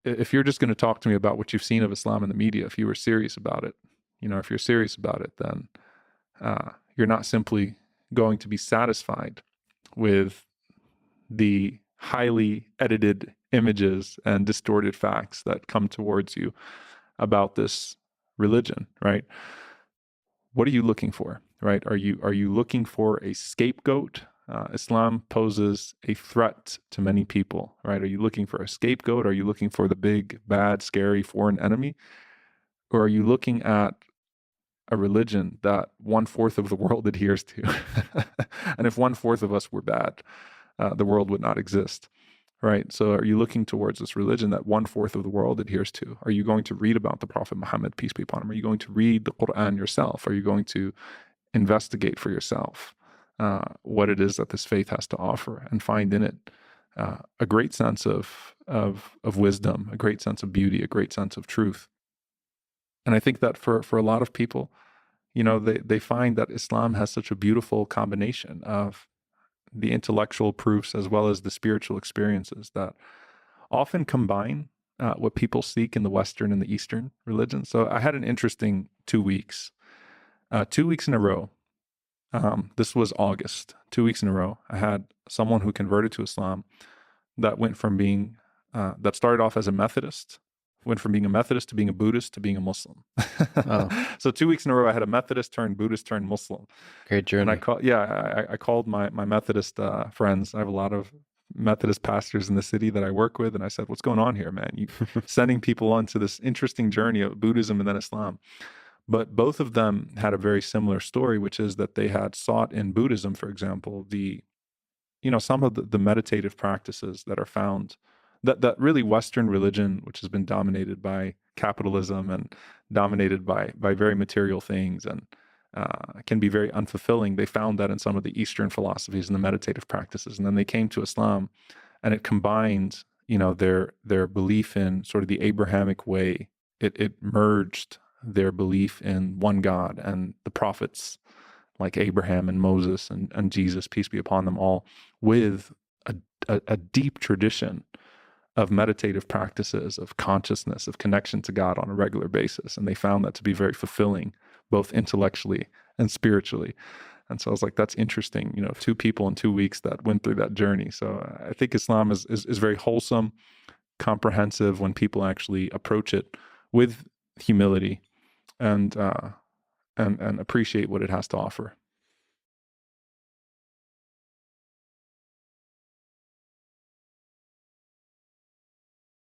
if you're just going to talk to me about what you've seen of Islam in the media, if you were serious about it, if you're serious about it, then you're not simply going to be satisfied with the highly edited images and distorted facts that come towards you about this religion, right? What are you looking for, right? Are you looking for a scapegoat? Islam poses a threat to many people, right? Are you looking for a scapegoat? Are you looking for the big, bad, scary foreign enemy? Or are you looking at a religion that 1/4 of the world adheres to? And if 1/4 of us were bad, the world would not exist, right? So are you looking towards this religion that 1/4 of the world adheres to? Are you going to read about the Prophet Muhammad, peace be upon him? Are you going to read the Quran yourself? Are you going to investigate for yourself what it is that this faith has to offer and find in it a great sense of wisdom, a great sense of beauty, a great sense of truth? And I think that for a lot of people, they find that Islam has such a beautiful combination of the intellectual proofs as well as the spiritual experiences that often combine what people seek in the Western and the Eastern religions. So I had an interesting 2 weeks. 2 weeks in a row. This was August. 2 weeks in a row, I had someone who converted to Islam that went from being that started off as a Methodist, went from being a Methodist to being a Buddhist to being a Muslim. Oh, So 2 weeks in a row, I had a Methodist turned Buddhist turned Muslim. great And journey. I called my Methodist friends. I have a lot of Methodist pastors in the city that I work with, and I said, "What's going on here, man? You sending people onto this interesting journey of Buddhism and then Islam." But both of them had a very similar story, which is that they had sought in Buddhism, for example, some of the meditative practices that are found, that really Western religion, which has been dominated by capitalism and dominated by very material things and can be very unfulfilling. They found that in some of the Eastern philosophies and the meditative practices, and then they came to Islam, and it combined, their belief in sort of the Abrahamic way. It merged their belief in one God and the prophets like Abraham and Moses and Jesus, peace be upon them all, with a deep tradition of meditative practices, of consciousness, of connection to God on a regular basis. And they found that to be very fulfilling, both intellectually and spiritually. And so I was like, that's interesting, two people in 2 weeks that went through that journey. So I think Islam is very wholesome, comprehensive when people actually approach it with humility and appreciate what it has to offer.